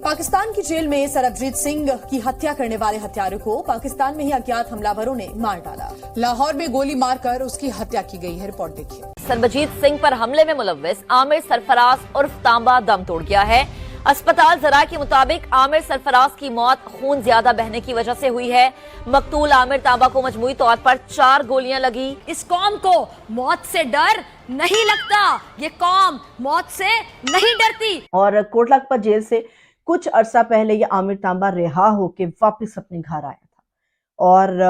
पाकिस्तान की जेल में सरबजीत सिंह की हत्या करने वाले हत्यारे को पाकिस्तान में ही अज्ञात हमलावरों ने मार डाला। लाहौर में गोली मारकर उसकी हत्या की गई है। रिपोर्ट देखिए। सरबजीत सिंह पर हमले में मुलव्विस आमिर सरफराज उर्फ तांबा दम तोड़ गया है। अस्पताल जरा के मुताबिक आमिर सरफराज की मौत खून ज्यादा बहने की वजह से हुई है। मकतूल आमिर तांबा को मजमूई तौर पर 4 गोलियां लगी। इस कौम को मौत से डर नहीं लगता, ये कौम मौत से नहीं डरती। और कोटला लखपत जेल से कुछ अरसा पहले ये आमिर तांबा रिहा होके वापस अपने घर आया था और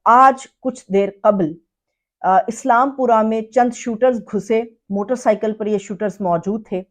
आज कुछ देर कबल इस्लामपुरा में चंद शूटर्स घुसे। मोटरसाइकिल पर ये शूटर्स मौजूद थे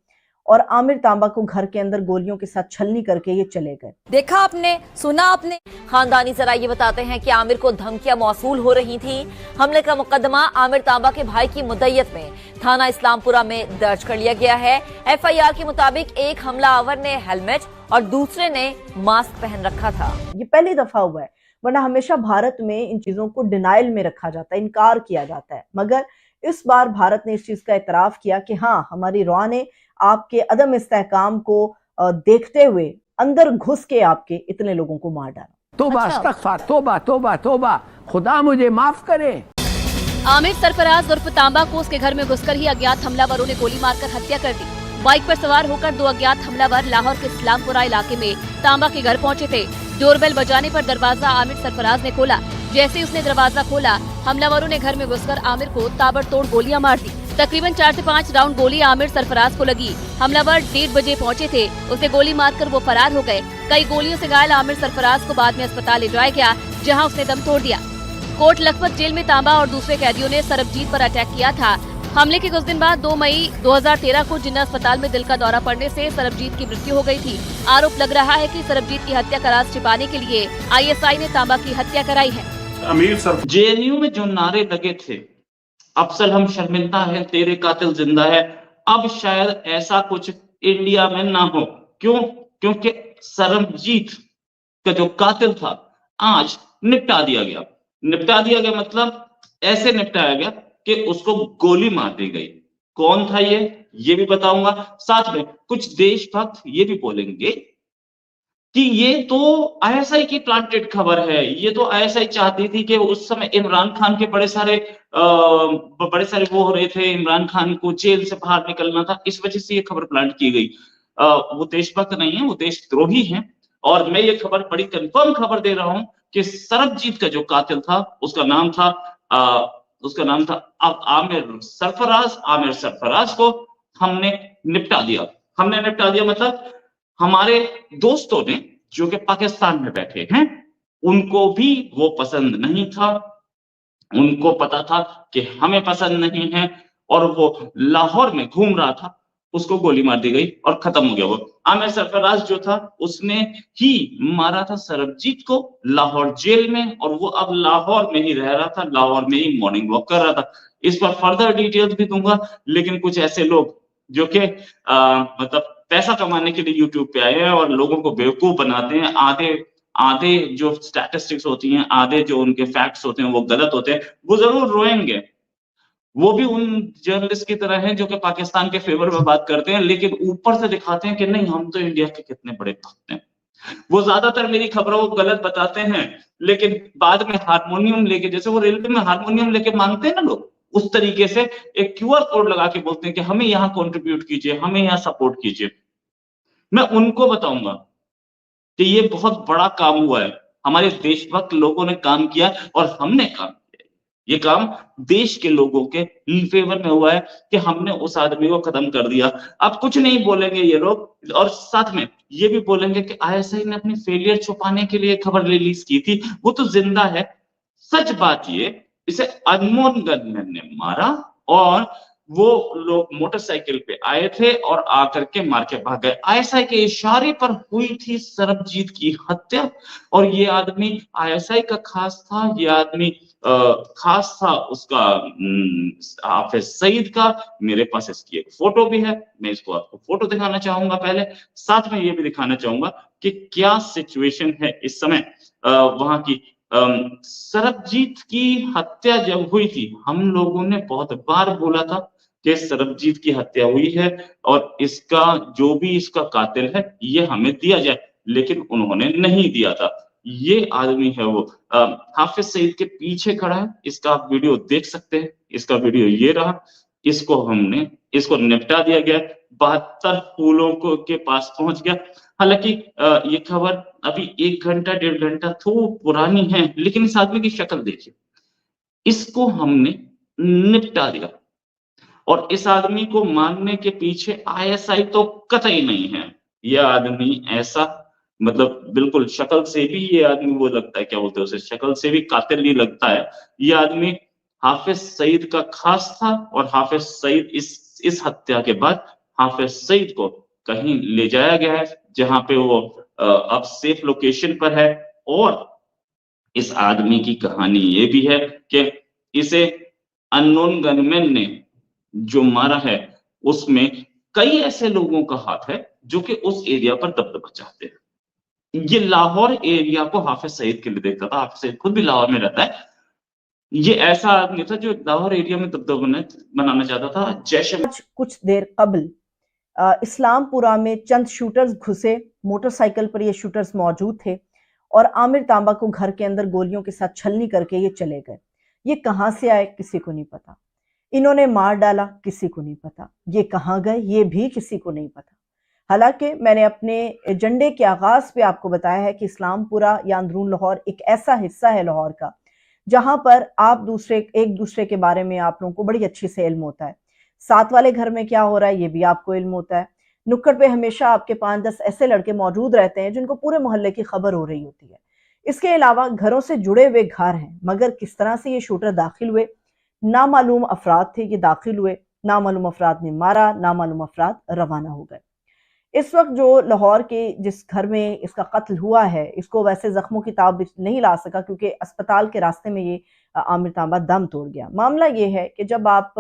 और आमिर तांबा को घर के अंदर गोलियों के साथ छलनी करके ये चले गए। देखा आपने, सुना आपने। खानदानी जरा ये बताते हैं कि आमिर को धमकियां मौसूल हो रही थी। हमले का मुकदमा आमिर तांबा के भाई की मुद्दयत में थाना इस्लामपुरा में दर्ज कर लिया गया है। FIR के मुताबिक एक हमलावर ने हेलमेट और दूसरे ने मास्क पहन रखा था। ये पहली दफा हुआ है, वरना हमेशा भारत में इन चीजों को डिनाइल में रखा जाता है, इनकार किया जाता है। मगर इस बार भारत ने इस चीज का इतराफ किया कि हाँ, हमारी रॉ ने आपके अदम इस्तेहकाम को देखते हुए अंदर घुस के आपके इतने लोगों को मार डाला। तौबा अस्तगफार, तौबा तौबा तौबा, खुदा मुझे माफ करे। आमिर सरफराज उर्फ तांबा को उसके घर में घुसकर ही अज्ञात हमलावरों ने गोली मारकर हत्या कर दी। बाइक पर सवार होकर 2 अज्ञात हमलावर लाहौर के इस्लामपुरा इलाके में तांबा के घर पहुंचे थे। डोरबेल बजाने पर दरवाजा आमिर सरफराज ने खोला। जैसे उसने दरवाजा खोला, हमलावरों ने घर में घुसकर आमिर को ताबड़तोड़ गोलियां मार दी। तकरीबन 4 से 5 राउंड गोली आमिर सरफराज को लगी। हमलावर 1:30 बजे पहुंचे थे। उसे गोली मारकर वो फरार हो गए। कई गोलियों से घायल आमिर सरफराज को बाद में अस्पताल ले जाया गया, जहां उसने दम तोड़ दिया। कोट लखपत जेल में तांबा और दूसरे कैदियों ने सरबजीत पर अटैक किया था। हमले के कुछ दिन बाद 2 मई 2013 को जिन्ना अस्पताल में दिल का दौरा पड़ने से सरबजीत की मृत्यु हो गई थी। आरोप लग रहा है कि सरबजीत की हत्या का राज छिपाने के लिए ISI ने तांबा की हत्या कराई है। अमीर सर JNU में जो नारे लगे थे, अफसल हम शर्मिंदा है, तेरे कातिल जिंदा है, अब शायद ऐसा कुछ इंडिया में ना हो। क्यों? क्योंकि सरबजीत का जो कातिल था आज निपटा दिया गया। निपटा दिया गया मतलब ऐसे निपटाया गया कि उसको गोली मार दी गई। कौन था ये भी बताऊंगा। साथ में कुछ देशभक्त ये भी बोलेंगे कि ये तो ISI की प्लांटेड खबर है। ये तो ISI चाहती थी कि उस समय इमरान खान के बड़े सारे वो हो रहे थे, इमरान खान को जेल से बाहर निकलना था, इस वजह से ये खबर प्लांट की गई। वो देशभक्त नहीं है, वो देशद्रोही हैं। और मैं ये खबर बड़ी कंफर्म खबर दे रहा हूं कि सरबजीत का जो कातिल था उसका नाम था आमिर सरफराज। आमिर सरफराज को हमने निपटा दिया मतलब हमारे दोस्तों ने जो कि पाकिस्तान में बैठे हैं, उनको भी वो पसंद नहीं था। उनको पता था कि हमें पसंद नहीं है और वो लाहौर में घूम रहा था, उसको गोली मार दी गई और खत्म हो गया। वो आमिर सरफराज जो था उसने ही मारा था सरबजीत को लाहौर जेल में, और वो अब लाहौर में ही रह रहा था, लाहौर में ही मॉर्निंग वॉक कर रहा था। इस पर फर्दर डिटेल्स भी दूंगा, लेकिन कुछ ऐसे लोग जो कि मतलब पैसा कमाने के लिए यूट्यूब पे आए हैं और लोगों को बेवकूफ बनाते हैं। आधे जो स्टैटिस्टिक्स होती हैं, आधे जो उनके फैक्ट्स होते हैं वो गलत होते हैं। वो जरूर रोएंगे, वो भी उन जर्नलिस्ट की तरह हैं जो कि पाकिस्तान के फेवर में बात करते हैं, लेकिन ऊपर से दिखाते हैं कि नहीं, हम तो इंडिया के कितने बड़े भक्त हैं। वो ज्यादातर मेरी खबरों को गलत बताते हैं, लेकिन बाद में हारमोनियम लेके, जैसे वो रेलवे में हारमोनियम लेके मांगते हैं ना लोग, उस तरीके से एक QR कोड लगा के बोलते हैं कि हमें यहाँ कंट्रीब्यूट कीजिए, हमें यहाँ सपोर्ट कीजिए। मैं उनको बताऊंगा कि ये बहुत बड़ा काम हुआ है, हमारे देशभक्त लोगों ने काम किया और हमने काम किया। ये काम देश के लोगों के फेवर में हुआ है कि हमने उस आदमी को खत्म कर दिया। अब कुछ नहीं बोलेंगे ये लोग, और साथ में ये भी बोलेंगे कि ISI ने अपनी फेलियर छुपाने के लिए खबर रिलीज की थी। वो तो जिंदा है। सच बात ये, इसे अनमोल गनमैन ने मारा और वो लोग मोटरसाइकिल पे आए थे और आकर के मार के भाग गए। ISI के इशारे पर हुई थी सरबजीत की हत्या, और ये आदमी ISI का खास था। ये आदमी खास था उसका हाफिज सईद का। मेरे पास इसकी एक फोटो भी है, मैं इसको आपको फोटो दिखाना चाहूंगा। पहले साथ में ये भी दिखाना चाहूंगा कि क्या सिचुएशन है इस समय वहां की। सरबजीत की हत्या जब हुई थी, हम लोगों ने बहुत बार बोला था कि सरबजीत की हत्या हुई है और इसका जो भी इसका कातिल है ये हमें दिया जाए, लेकिन उन्होंने नहीं दिया था। ये आदमी है वो हाफिज सईद के पीछे खड़ा है, इसका आप वीडियो देख सकते हैं, इसका वीडियो ये रहा। इसको निपटा दिया गया, 72 फूलों को के पास पहुंच गया। हालांकि ये खबर अभी 1 घंटा 1.5 घंटा तो पुरानी है, लेकिन इस आदमी की शक्ल देखिए, इसको हमने निपटा दिया। और इस आदमी को मारने के पीछे आईएसआई तो कतई नहीं है। यह आदमी ऐसा मतलब बिल्कुल शक्ल से भी ये आदमी वो लगता है, क्या बोलते हैं उसे, शक्ल से भी कातिल नहीं लगता है। ये आदमी हाफिज सईद का खास था और हाफिज सईद इस हत्या के बाद हाफिज सईद को कहीं ले जाया गया है जहां पे वो अब सेफ लोकेशन पर है। और इस आदमी की कहानी ये भी है कि इसे अननोन गनमैन ने जो मारा है उसमें कई ऐसे लोगों का हाथ है जो कि उस एरिया पर दबदबा चाहते हैं। ये लाहौर एरिया को हाफिज सईद के लिए देखता था, हाफिज सईद खुद भी लाहौर में रहता है। ये ऐसा आदमी था जो लाहौर एरिया में दबदबा बनाना चाहता था। जैसे कुछ देर कबल इस्लामपुरा में चंद शूटर्स घुसे, मोटरसाइकिल पर ये शूटर्स मौजूद थे और आमिर तांबा को घर के अंदर गोलियों के साथ छलनी करके ये चले गए। ये कहां से आए किसी को नहीं पता, इन्होंने मार डाला किसी को नहीं पता, ये कहां गए ये भी किसी को नहीं पता। हालांकि मैंने अपने एजेंडे के आगाज पे आपको बताया है कि इस्लामपुरा या अंदरून लाहौर एक ऐसा हिस्सा है लाहौर का जहां पर आप एक दूसरे के बारे में आप लोगों को बड़ी अच्छी से इल्म होता है। साथ वाले घर में क्या हो रहा है ये भी आपको इल्म होता है। नुक्कड़ पे हमेशा आपके 5-10 ऐसे लड़के मौजूद रहते हैं जिनको पूरे मोहल्ले की खबर हो रही होती है। इसके अलावा घरों से जुड़े हुए घर हैं, मगर किस तरह से ये शूटर दाखिल हुए, नामालूम अफराद थे ये दाखिल हुए, नामालूम अफराद ने मारा, नामालूम अफराद रवाना हो गए। इस वक्त जो लाहौर के जिस घर में इसका कत्ल हुआ है, इसको वैसे जख्मों की ताब नहीं ला सका क्योंकि अस्पताल के रास्ते में ये आमिर तांबा दम तोड़ गया। मामला ये है कि जब आप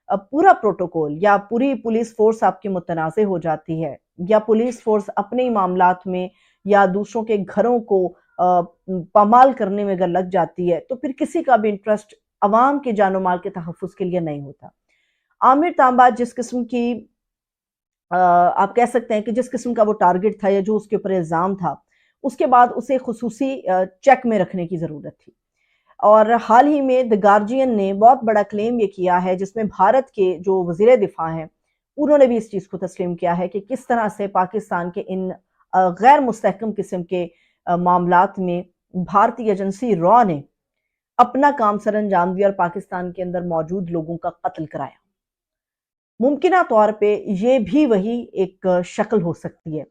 पूरा प्रोटोकॉल या पूरी पुलिस फोर्स आपकी मुतनाज़ हो जाती है या पुलिस फोर्स अपने ही मामलात में या दूसरों के घरों को पामाल करने में अगर लग जाती है तो फिर किसी का भी इंटरेस्ट अवाम के जानो माल के तहफ़्फ़ुज़ के लिए नहीं होता। आमिर तांबा जिस किस्म की आप कह सकते हैं कि जिस किस्म का वो टारगेट था या जो उसके ऊपर इल्ज़ाम था, उसके बाद उसे खुसूसी चेक में रखने की ज़रूरत थी। और हाल ही में द गार्जियन ने बहुत बड़ा क्लेम ये किया है जिसमें भारत के जो वज़ीर दिफा हैं उन्होंने भी इस चीज़ को तस्लीम किया है कि किस तरह से पाकिस्तान के इन गैर मुस्तहकम किस्म के मामलात में भारतीय एजेंसी रॉ ने अपना काम सर अंजाम दिया और पाकिस्तान के अंदर मौजूद लोगों का कत्ल कराया। मुमकिना तौर पे ये भी वही एक शक्ल हो सकती है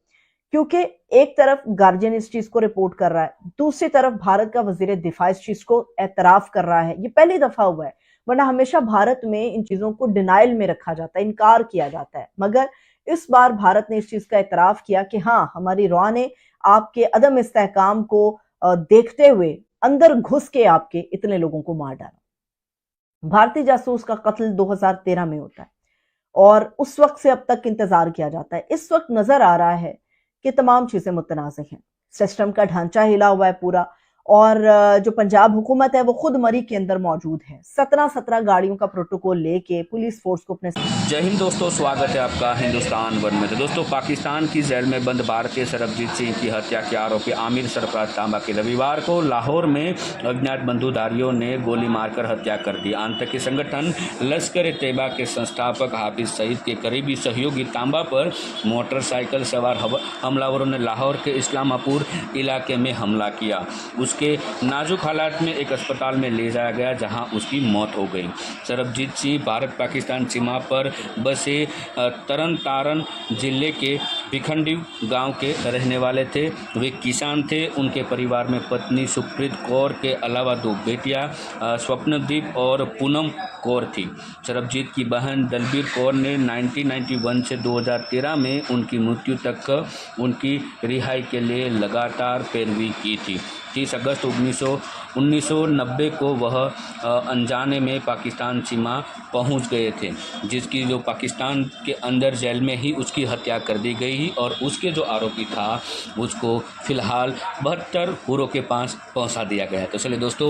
क्योंकि एक तरफ गार्जियन इस चीज को रिपोर्ट कर रहा है, दूसरी तरफ भारत का वजीर दिफा इस चीज को एतराफ कर रहा है। ये पहली दफा हुआ है, वरना हमेशा भारत में इन चीजों को डिनाइल में रखा जाता है, इनकार किया जाता है। मगर इस बार भारत ने इस चीज का एतराफ किया कि हाँ, हमारी रॉ ने आपके अदम इस्तेहकाम को देखते हुए अंदर घुस के आपके इतने लोगों को मार डाला। भारतीय जासूस का कत्ल 2013 में होता है और उस वक्त से अब तक इंतजार किया जाता है। इस वक्त नजर आ रहा है कि तमाम चीजें मुतनाज़ हैं, सिस्टम का ढांचा हिला हुआ है पूरा, और जो पंजाब हुकूमत है वो खुद मरी के अंदर मौजूद है। 17 गाड़ियों का प्रोटोकॉल लेके पुलिस फोर्स को अपने। जय हिंद दोस्तों, स्वागत है आपका हिंदुस्तान वन में। तो दोस्तों, पाकिस्तान की जेल में बंद भारतीय सरबजीत सिंह की हत्या के आरोपी आमिर सरफराज तांबा की रविवार को लाहौर में अज्ञात बंदूकधारियों ने गोली मारकर हत्या कर दी। आतंकी संगठन लश्कर तैयबा के संस्थापक हाफिज सईद के करीबी सहयोगी तांबा पर मोटरसाइकिल सवार हमलावरों ने लाहौर के इस्लामपुर इलाके में हमला किया। उसके नाजुक हालात में एक अस्पताल में ले जाया गया जहां उसकी मौत हो गई। सरबजीत सिंह भारत पाकिस्तान सीमा पर बसे तरन तारन जिले के भिखंडी गांव के रहने वाले थे। वे किसान थे। उनके परिवार में पत्नी सुप्रीत कौर के अलावा 2 बेटियां स्वप्नदीप और पूनम कौर थी। सरबजीत की बहन दलबीर कौर ने 1991 से 2013 में उनकी मृत्यु तक उनकी रिहाई के लिए लगातार पैरवी की थी। 30 अगस्त 1990 को वह अनजाने में पाकिस्तान सीमा पहुंच गए थे, जिसकी जो पाकिस्तान के अंदर जेल में ही उसकी हत्या कर दी गई और उसके जो आरोपी था उसको फिलहाल 72 हुरों के पास पहुंचा दिया गया है। तो चलिए दोस्तों।